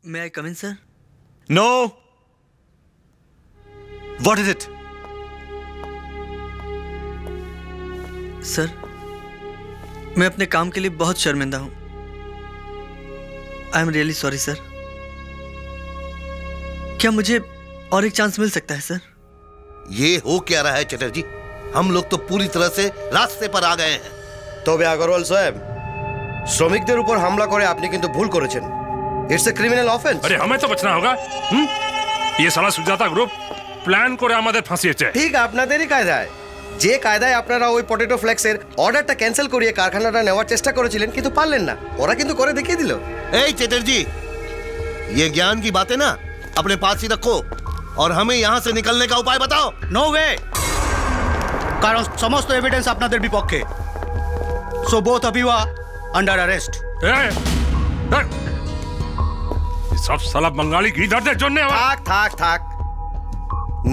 May I come in, sir? No. What is it? Sir, मैं अपने काम के लिए बहुत शर्मिंदा हूं। I am really sorry sir. क्या मुझे और एक चांस मिल सकता है सर? ये हो क्या रहा है चटर्जी? हम लोग तो पूरी तरह से रास्ते पर आ गए हैं। তবে আগরওয়াল সাহেব, শ্রমিকদের উপর হামলা করে আপনি কিন্তু ভুল করেছেন। It's a criminal offence. আরে हमें তো बचना होगा। ये साला সুজাতা গ্রুপ প্ল্যান করে আমাদের ফাঁসিয়েছে। ঠিক আপনাদেরই কায়দায়। যে কায়দায় আপনারা ওই পটেটো ফ্লেক্সের অর্ডারটা ক্যান্সেল করিয়ে কারখানাটা নেওয়ার চেষ্টা করেছিলেন, কিন্তু পারলেন না। ওরা কিন্তু করে দেখিয়ে দিল। এই चटर्जी, ये ज्ञान की बातें ना अपने पास ही रखो और हमें यहाँ से निकलने का उपाय बताओ। नो वे, কারণ সমস্ত এভিডেন্স আপনাদের বিপক্ষে। So both of you are under arrest. সব সালা বাঙালি গিদারদের জন্য। থাক থাক থাক,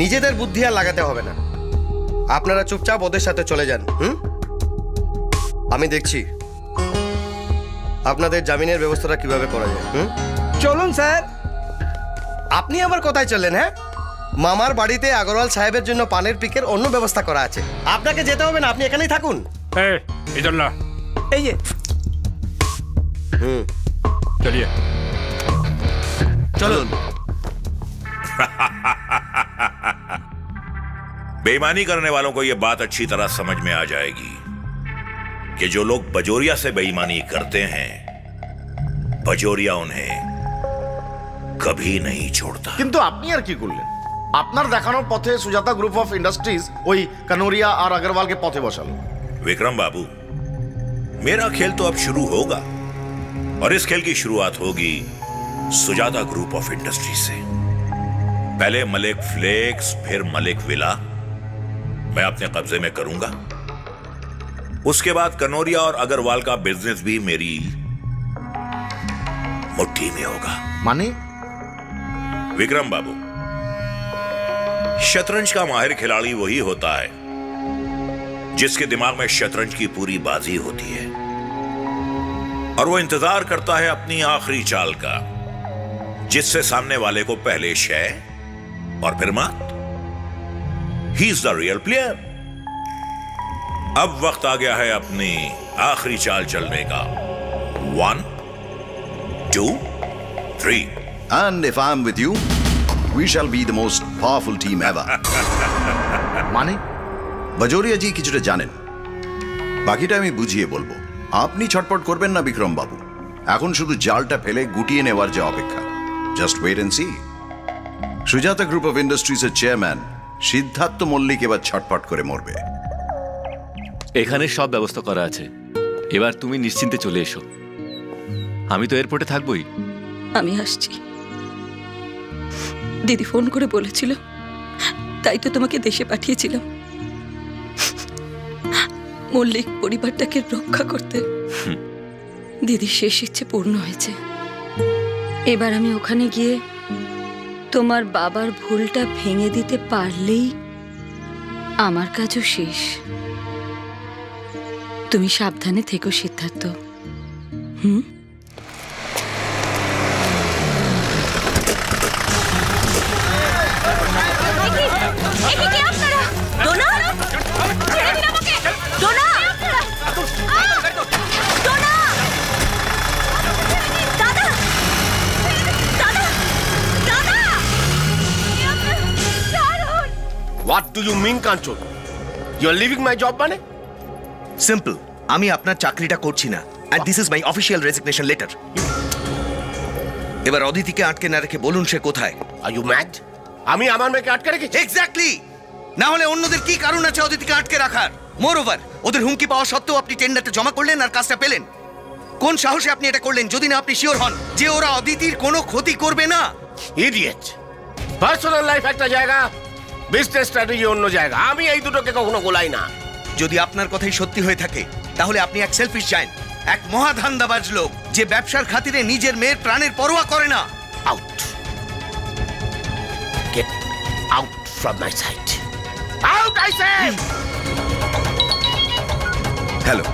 নিজেদের বুদ্ধি আর লাগাতে হবে না। আপনারা চুপচাপ ওদের সাথে চলে যান। আমি দেখছি আপনাদের জামিনের ব্যবস্থাটা কিভাবে করা যায়। চলুন স্যার। আপনি আবার কোথায় চললেন? হ্যাঁ, মামার বাড়িতে আগরওয়াল সাহেবের জন্য পানের পিকের অন্য ব্যবস্থা করা আছে। আপনাকে যেতে হবে না, আপনি এখানেই থাকুন। এই যে চলিয়ে চলুন। बेईमानी करने वालों को यह बात अच्छी तरह समझ में आ जाएगी कि जो लोग बजोरिया से बेईमानी करते हैं, बजोरिया उन्हें कभी नहीं छोड़ता। কিন্তু আপনি আর কি করলেন? আপনার দেখানোর পথে সুজাতা গ্রুপ অফ ইন্ডাস্ট্রিজ ওই কানোরিয়া আর अग्रवाल के পথে বসালো। विक्रम बाबू, मेरा खेल तो अब शुरू होगा और इस खेल की शुरुआत होगी सुजाता ग्रुप ऑफ इंडस्ट्री से। पहले मलिक फ्लेक्स, फिर मलिक विला मैं अपने कब्जे में करूंगा। उसके बाद कनोरिया और अग्रवाल का बिजनेस भी मेरी मुट्ठी में होगा। माने? विक्रम बाबू, शतरंज का माहिर खिलाड़ी वही होता है जिसके दिमाग में शतरंज की पूरी बाजी होती है और वो इंतजार करता है अपनी आखिरी चाल का, जिससे सामने वाले को पहले शय और फिर मात। He is the real player. अब वक्त आ गया है अपनी आखिरी चाल चलने का। 1 2 3। And if I'm with you, we shall be the most powerful team ever. মানে? বাজোরিয়া জি কিছুটা জানেন, বাকিটা আমি বুঝিয়ে বলবো। আপনি ছটপট করবেন না বিক্রম বাবু। এখন শুধু জালটা ফেলে গুটিয়ে নেওয়ার যে অপেক্ষা। Just wait and see. Sujata group of ইন্ডাস্ট্রিজের চেয়ারম্যান সিদ্ধার্থ মল্লিক এবার ছটপট করে মরবে। এখানে সব ব্যবস্থা করা আছে, এবার তুমি নিশ্চিন্তে চলে এসো। আমি তো এয়ারপোর্টে থাকবোই। আমি আসছি। দিদি ফোন করে বলেছিল, তাই তো তোমাকে দেশে পাঠিয়েছিলাম মল্লিক পরিবারটাকে রক্ষা করতে। দিদির শেষ ইচ্ছে পূর্ণ হয়েছে। এবার আমি ওখানে গিয়ে তোমার বাবার ভুলটা ভেঙে দিতে পারলেই আমার কাজও শেষ। তুমি সাবধানে থেকো Siddharth. What do you mean, Kanchon? You are leaving my job মানে? সিম্পল, আমি আপনার চাকরিটা করছি না। and this is my official resignation letter. এবার অদিতিকে আটকে না রেখে বলুন সে কোথায়। Are you mad? আমি আমার মেয়েকে আটকে রেখেছি? এক্স্যাক্টলি। না হলে অন্যদের কি কারণ আছে অদিতিকে আটকে রাখার? মোরওভার, ওদের হুমকি পাওয়া সত্ত্বেও আপনি টেন্ডারটা জমা করলেন আর কাজটা পেলেন। কোন সাহসে আপনি এটা করলেন যদি না আপনি শিওর হন যে ওরা অদিতির কোনো ক্ষতি করবে না? ইডিয়েট। পার্সোনাল লাইফ একটা জায়গা, বিজনেস স্ট্র্যাটেজি অন্য জায়গা। আমি এই দুটোকে কখনো গোলাই না। যদি আপনার কথাই সত্যি হয়ে থাকে তাহলে আপনি এক সেলফিশ জায়েন্ট, এক মহাধান্দাবাজ লোক যে ব্যবসার খাতিরে নিজের মেয়ের প্রাণের পরোয়া করে না। Out, get out from my sight. Out I say. Hello.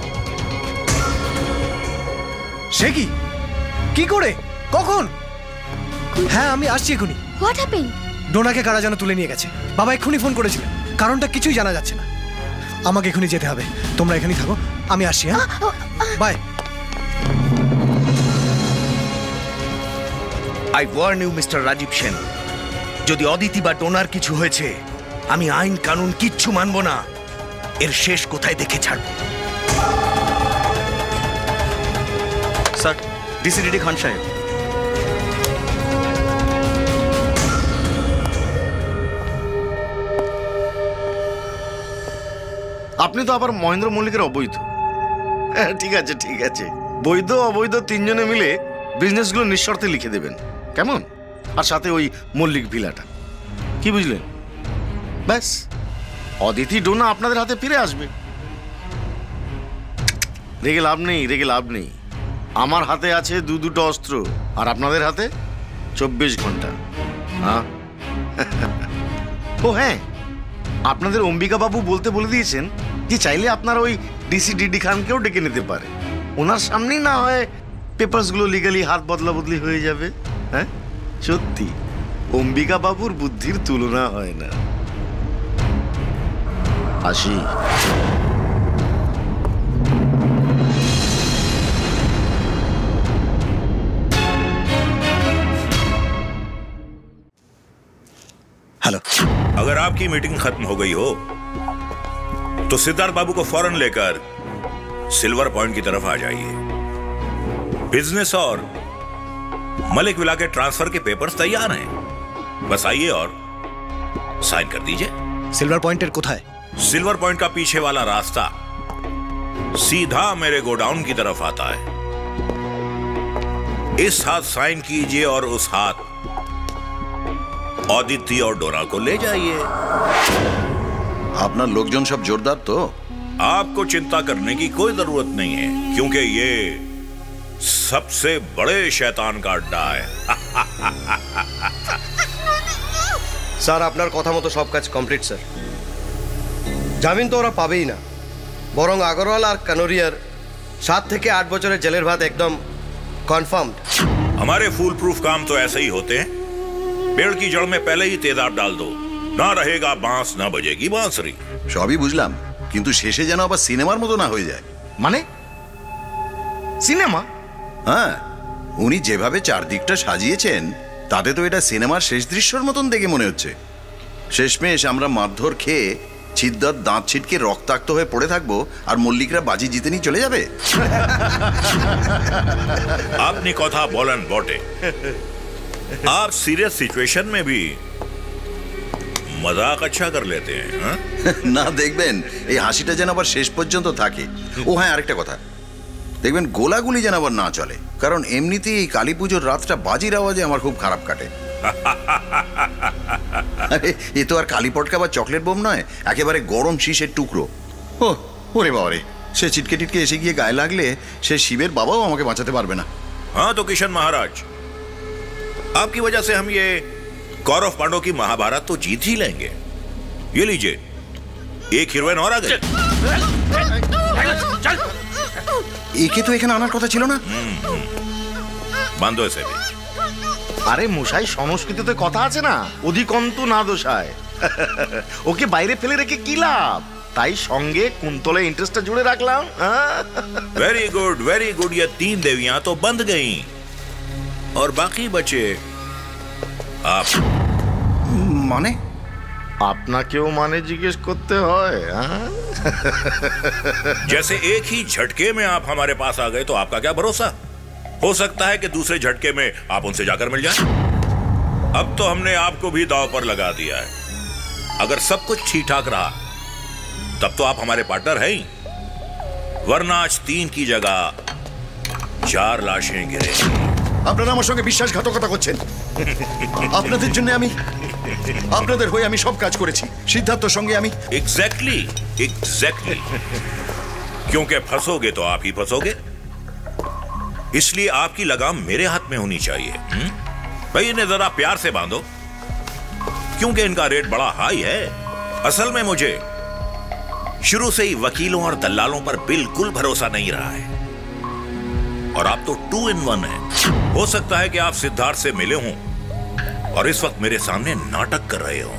সে কি করে, কখন? হ্যাঁ আমি আসছি এখনই। What happened? ডোনাকে কারা যেন তুলে নিয়ে গেছে। বাবা এক্ষুনি ফোন করেছিলেন, কারণটা কিছুই জানা যাচ্ছে না। আমাকে এখনই যেতে হবে, তোমরা এখানেই থাকো, আমি আসছি। হ্যাঁ bye. I warn you mister Rajib Sen, যদি অদিতি বা ডোনার কিছু হয়েছে আমি আইন কানুন কিচ্ছু মানব না। এর শেষ কোথায় দেখে ছাড়ব। স্যার, ডিসিডিডি খান সাহেব। আপনি তো আবার মহেন্দ্র মল্লিকের অবৈধ। ঠিক আছে ঠিক আছে, বৈধ অবৈধ তিনজনে মিলে বিজনেসগুলো নিঃশর্তে লিখে দেবেন, কেমন? আর সাথে ওই মল্লিক ভিলাটা, কি বুঝলেন? ব্যাস, অদিতি ডোনা আপনাদের হাতে ফিরে আসবে। রেগে লাভ নেই, রেগে লাভ নেই। আমার হাতে আছে দুটো অস্ত্র, আর আপনাদের হাতে 24 ঘন্টা। হ্যাঁ ও হ্যাঁ, আপনাদের অম্বিকা বাবু বলতে বলে দিয়েছেন যে চাইলে আপনার ওই ডিসিডিডি খানকেও ডেকে নিতে পারে। ওনার সামনেই না হয় পেপারসগুলো লিগালি হাত বদলা বদলি হয়ে যাবে। হ্যাঁ সত্যি, অম্বিকা বাবুর বুদ্ধির তুলনা হয় না। আসি। हेलो। अगर आपकी मीटिंग खत्म हो गई हो तो सिद्धार्थ बाबू को फौरन लेकर सिल्वर पॉइंट की तरफ आ जाइए। बिजनेस और मलिक विला के ट्रांसफर के पेपर्स तैयार हैं, बस आइए और साइन कर दीजिए। सिल्वर पॉइंटर कोথায়? सिल्वर पॉइंट का पीछे वाला रास्ता सीधा मेरे गोडाउन की तरफ आता है। इस हाथ साइन कीजिए और उस हाथ ऑदिति और डोना को ले जाइए। আপনার লোকজন সব জোরদার তো? आपको चिंता करने की कोई जरूरत नहीं है, क्योंकि ये सबसे बड़े शैतान का अड्डा है। স্যার আপনার কথা মতো সব কাজ কমপ্লিট স্যার। জামিন তো ওরা পাবেই না, বরং আগরওয়াল আর কানোরিয়ার 7 থেকে 8 বছরের জেলের ভাত একদম কনফার্মড। हमारे फूल प्रूफ काम तो ऐसे ही होते हैं। पेड़ की जड़ में पहले ही तेजाब डाल दो, ना रहेगा बांस ना बजेगी बांसुरी। সবই বুঝলাম, কিন্তু শেষে যেন আবার সিনেমার মতো না হয়ে যায়। মানে সিনেমা? হ্যাঁ, উনি যেভাবে চারদিকটা সাজিয়েছেন তাতে তো এটা সিনেমার শেষ দৃশ্যের মতন দেখে মনে হচ্ছে। শেষমেশ আমরা মারধর খেয়ে ছিদ্দার দাঁত ছিটকে রক্তাক্ত হয়ে পড়ে থাকবো, আর মল্লিকরা বাজি জিতে নিয়ে চলে যাবে। আপনি কথা বলেন বটে, आप सीरियस सिचुएशन में भी मजाक अच्छा कर लेते हैं। हाँ? না দেখবেন এই হাসিটা যেন আবার শেষ পর্যন্ত থাকে। ও হ্যাঁ, আরেকটা কথা, দেখবেন গোলাগুলি যেন আবার না চলে, কারণ এমনিতেই এই কালী পুজোর রাতটা বাজির আওয়াজে আমার খুব খারাপ কাটে। আরে এ তো আর কালী পটকা বা চকলেট বোম নয়, একেবারে গরম শীষের টুকরো। ও ওরে বাবারে, সে চিটকে টিটকে এসে গিয়ে গায়ে লাগলে সে শিবের বাবাও আমাকে বাঁচাতে পারবে না। हाँ तो किशन महाराज, आपकी वजह से हम ये कौरव पांडव की महाभारत तो जीत ही लेंगे। ये लीजिए, एक हीरोइन और आ गई। একে তো এখানে আনার কথা ছিল না। বান্ধো এসে भी। আরে মশাই, সংস্কৃতিতে কথা আছে না, অধিকন্তু না দোষায়। ওকে বাইরে ফেলে রেখে কি লাভ, তাই সঙ্গে কুন্তলে ইন্টারেস্টটা জুড়ে রাখলাম। Very good. ये 3 देवियां तो बंध गई और बाकी बचे आप। মানে আপনাকেও মানে জিজ্ঞেস করতে হয়? जैसे एक ही झटके में आप हमारे पास आ गए तो आपका क्या भरोसा? हो सकता है कि दूसरे झटके में आप उनसे जाकर मिल जाएं। अब तो हमने आपको भी दांव पर लगा दिया है। अगर सब कुछ ठीक ठाक रहा तब तो आप हमारे पार्टनर हैं ही, वरना आज 3 की जगह 4 लाशें गिरेंगी। আপনারা আমার সঙ্গে বিশ্বাসঘাতকতা করছেন। আপনাদের জন্য আমি, আপনাদের হয়ে আমি সব কাজ করেছি। সিদ্ধার্থর সঙ্গে আমি एग्जैक्टली क्योंकि फंसोगे तो आप ही फंसोगे, इसलिए आपकी लगाम मेरे हाथ में होनी चाहिए। भाई इन्हें जरा प्यार से बांधो, क्योंकि इनका रेट बड़ा हाई है। असल में मुझे शुरू से ही वकीलों और दलालों पर बिल्कुल भरोसा नहीं रहा है, और आप तो 2 in 1 है। हो सकता है कि आप सिद्धार्थ से मिले हों और इस वक्त मेरे सामने नाटक कर रहे हो।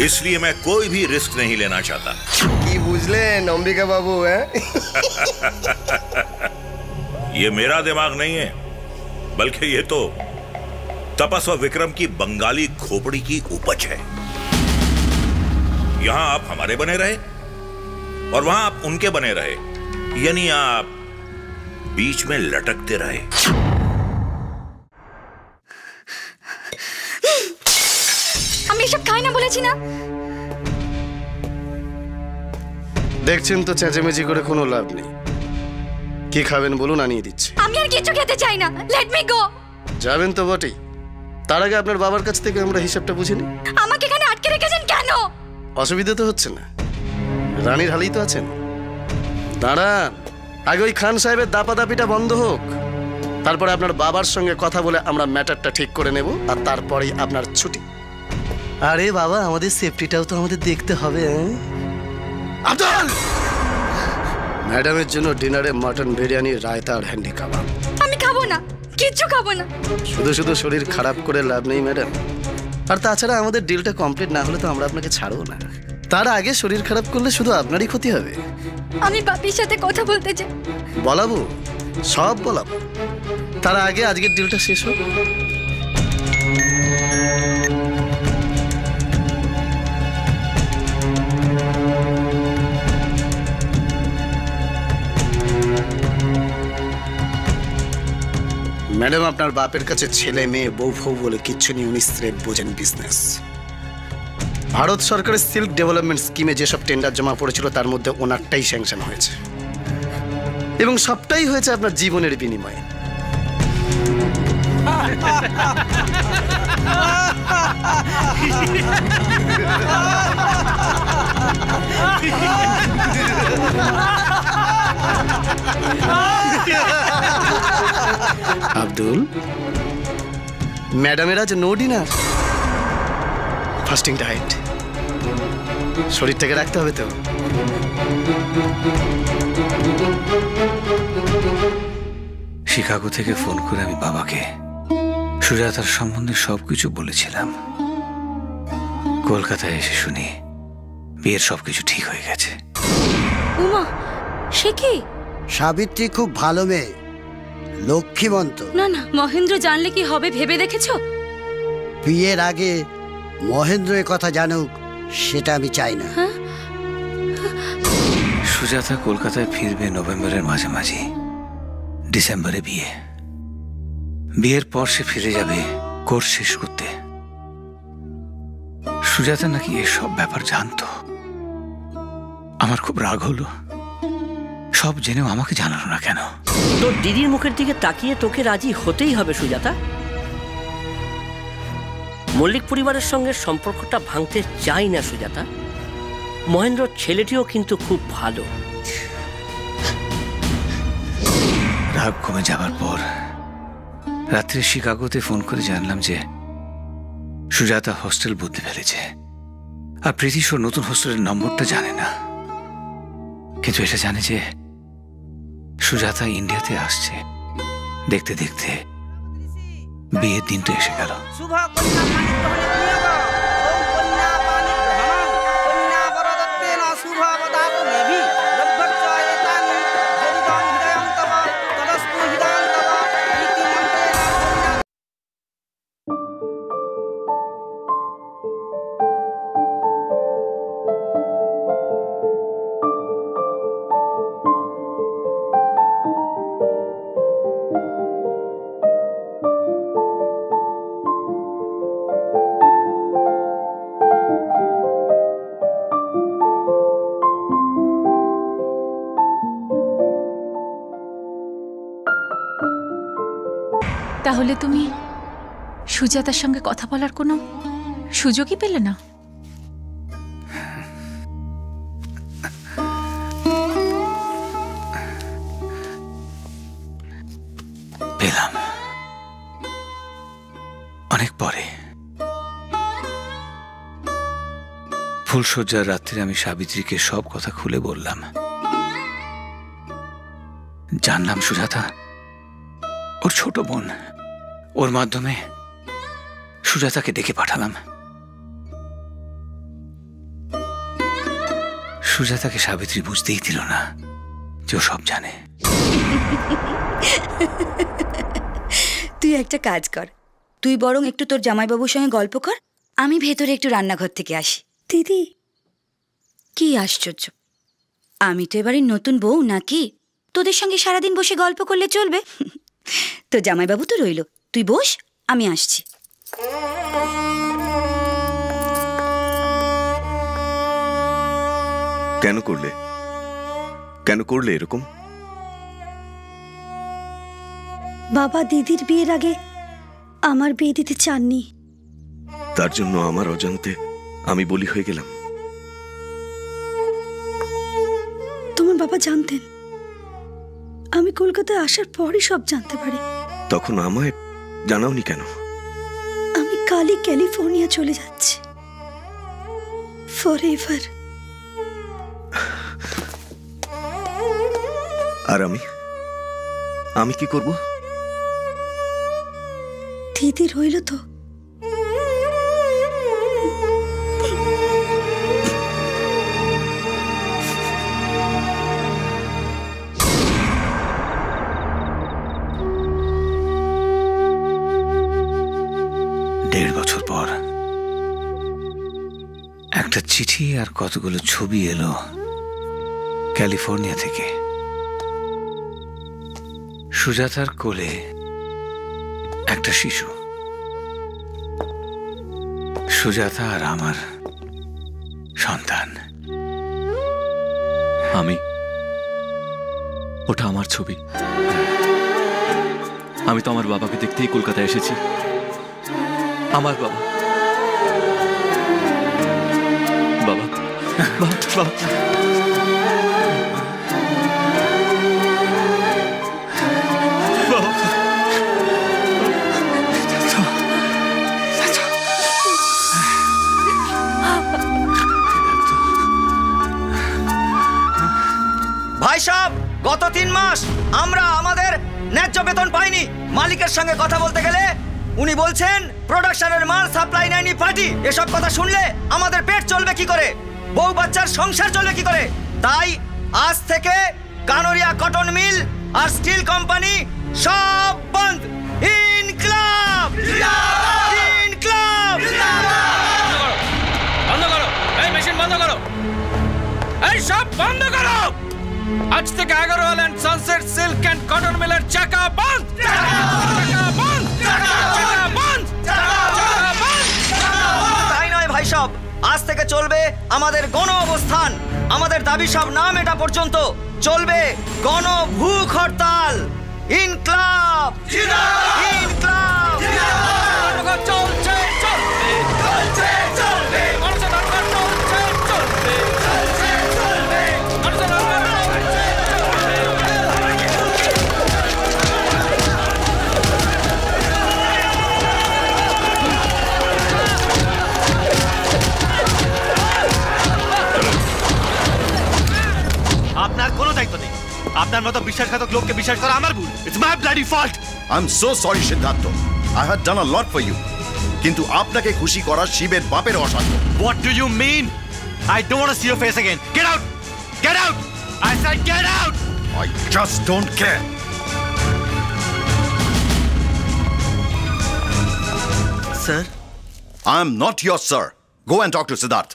इसलिए मैं कोई भी रिस्क नहीं लेना चाहता। की बुझलेन अंबिका बाबू है? ये मेरा दिमाग नहीं है, बल्कि ये तो तपस और विक्रम की बंगाली खोपड़ी की उपज है। यहां आप हमारे बने रहे और वहां आप उनके बने रहे, यानी आप बीच में लटकते रहे। আমি এসব খাই না বলেছি না। দেখছেন তো চেঁচামেচি করে কোনো লাভ নেই। কি খাবেন বলুন, আনিয়ে দিচ্ছি। আমি আর কিছু খেতে চাই না, লেট মি গো। যাবেন তো বটেই, তার আগে আপনার বাবার কাছ থেকে আমরা হিসাবটা বুঝে নিই। আমাকে এখানে আটকে রেখেছেন কেন? অসুবিধা তো হচ্ছে না, রানীর হালেই তো আছেন। দাঁড়ান, আগে ওই খান সাহেবের দাপাদাপিটা বন্ধ হোক, তারপরে আপনার বাবার সঙ্গে কথা বলে আমরা ম্যাটারটা ঠিক করে নেব, আর তারপরেই আপনার ছুটি। আরে বাবা, আমাদের সেফটিটাও তো আমাদের দেখতে হবে। আব্দুল, ম্যাডামের জন্য ডিনারে মটন বিরিয়ানি, রায়তা আর হ্যান্ডি কাবাব। আমি খাবো না, কিচ্ছু খাবো না। শুধু শুধু শরীর খারাপ করে লাভ নেই ম্যাডাম। আর তাছাড়া আমাদের ডিলটা কমপ্লিট না হলে তো আমরা আপনাকে ছাড়বো না। তার আগে শরীর খারাপ করলে শুধু আপনারই ক্ষতি হবে। আমি বাপির সাথে কথা বলতে চাই। বলাবো, সব বলাবো, তার আগে আজকের ডিলটা শেষ হোক। ম্যাডাম, আপনার বাপের কাছে ছেলে মেয়ে বউ ফৌ বলে কিচ্ছু নেই, উনি স্রেফ বোঝেন বিজনেস। ভারত সরকারের সিল্ক ডেভেলপমেন্ট স্কিমে যেসব টেন্ডার জমা পড়েছিল তার মধ্যে ওনারটাই স্যাংশন হয়েছে, এবং সবটাই হয়েছে আপনার জীবনের বিনিময়ে। আব্দুল, ম্যাডামের আজ নো ডিনার, ফাস্টিং ডায়েট। শরীরটাকে রাখতে হবে তো। শিকাগো থেকে ফোন করে আমি বাবাকে সুজাতার সম্বন্ধে সবকিছু বলেছিলাম। কলকাতায় এসে শুনি বিয়ের সবকিছু ঠিক হয়ে গেছে। উমা, সে কি? সাবিত্রী খুব ভালো মেয়ে, লক্ষ্মীবন্ত। না না, মহেন্দ্র জানলে কি হবে ভেবে দেখেছো? বিয়ের আগে মহেন্দ্র এ কথা জানুক, সেটা আমি চাই না। সুজাতা কলকাতায় ফিরবে নভেম্বরের মাঝামাঝি, ডিসেম্বরে বিয়ে। বিয়ের পর সে ফিরে যাবে কোর্স শেষ করতে। সুজাতা নাকি এসব ব্যাপার জানতো। আমার খুব রাগ হলো, সব জেনেও আমাকে জানালো না কেন? তোর দিদির মুখের দিকে তাকিয়ে তোকে রাজি হতেই হবে সুজাতা। মল্লিক পরিবারের সঙ্গে সম্পর্কটা ভাঙতে চাই না সুজাতা। মহেন্দ্রর ছেলেটিও কিন্তু খুব ভালো। রাগ কমে যাবার পর রাত্রে শিকাগোতে ফোন করে জানলাম যে সুজাতা হোস্টেল বদলে ফেলেছে, আর প্রীতিশ নতুন হোস্টেলের নম্বরটা জানে না, কিন্তু এটা জানে যে সুজাতা ইন্ডিয়াতে আসছে। দেখতে দেখতে বিয়ের দিন তো এসে গেল। তাহলে তুমি সুজাতার সঙ্গে কথা বলার কোনো সুযোগই পেলে না? পেলাম, অনেক পরে। ফুলশয্যার রাত্রে আমি সাবিত্রীকে সব কথা খুলে বললাম। জানলাম সুজাতা ওর ছোট বোন, ওর মাধ্যমে সুজাতাকে ডেকে পাঠালাম। সুজাতাকে সাবিত্রী বুঝতেই দিল না যে ও সব জানে। তুই একটা কাজ কর, তুই বরং একটু তোর জামাইবাবুর সঙ্গে গল্প কর, আমি ভেতরে একটু রান্নাঘর থেকে আসি। দিদি, কি আশ্চর্য, আমি তো এবারে নতুন বউ নাকি? তোদের সঙ্গে সারাদিন বসে গল্প করলে চলবে? তো জামাইবাবু তো রইল, তুই বস, আমি আসছি। কেন করলে? কেন করলে এরকম? বাবা দিদির বিয়ের আগে আমার বিয়ে দিতে চাননি, তার জন্য আমার অজান্তে আমি বলি হয়ে গেলাম। তোমার বাবা জানতেন? আমি কলকাতায় আসার পরই সব জানতে পারি। তখন আমায় জানাওনি কেন? আমি কালই ক্যালিফোর্নিয়া চলে যাচ্ছি, ফরএভার। আর আমি কি করব? দিদি রইল তো? দেড় বছর পর একটা চিঠি আর কতগুলো ছবি এলো ক্যালিফোর্নিয়া থেকে। সুজাতার কোলে একটা শিশু, সুজাতা আর আমার সন্তান। ওটা আমার ছবি। আমি তো আমার বাবাকে দেখতেই কলকাতায় এসেছি। আমার বাবা, বাবা, বাবা, ভাই সাহেব, গত 3 মাস আমরা আমাদের ন্যায্য বেতন পাইনি। মালিকের সঙ্গে কথা বলতে গেলে উনি বলছেন প্রোডাকশনের মাল সাপ্লাই নেয়নি পার্টি। এসব কথা শুনলে আমাদের পেট চলবে কি করে, বউ বাচ্চার সংসার চলবে কি করে? তাই আজ থেকে কানোরিয়া কটন মিল আর স্টিল কোম্পানি সব বন্ধ। ইনকলাব! ইনকলাব! বন্ধ করো, এই মেশিন বন্ধ করো, এই সব বন্ধ করো। আজ থেকে Agarwal and sunset silk and cotton মিলের চাকা বন্ধ। তাই নয় ভাই সব, আজ থেকে চলবে আমাদের গণ অবস্থান। আমাদের দাবি সব না মেটা পর্যন্ত চলবে গণ ভূখ হরতাল। ইনকলাব! ইনকলাব! চলছে, চলবে, চলছে, চলবে, আপনার কোনো দায়িত্ব নেই। আপনার মতো বিশ্বাসঘাতক লোককে বিশ্বাস করা আমার ভুল। It's my bloody fault. I am so sorry Siddharth, I have done a lot for you, কিন্তু আপনাকে খুশি করা শিবের বাপের অসাধ্য। What do you mean? I don't want to see your face again. Get out! Get out! I said get out! I just don't care. Sir, I am not your sir. Go and talk to Siddharth.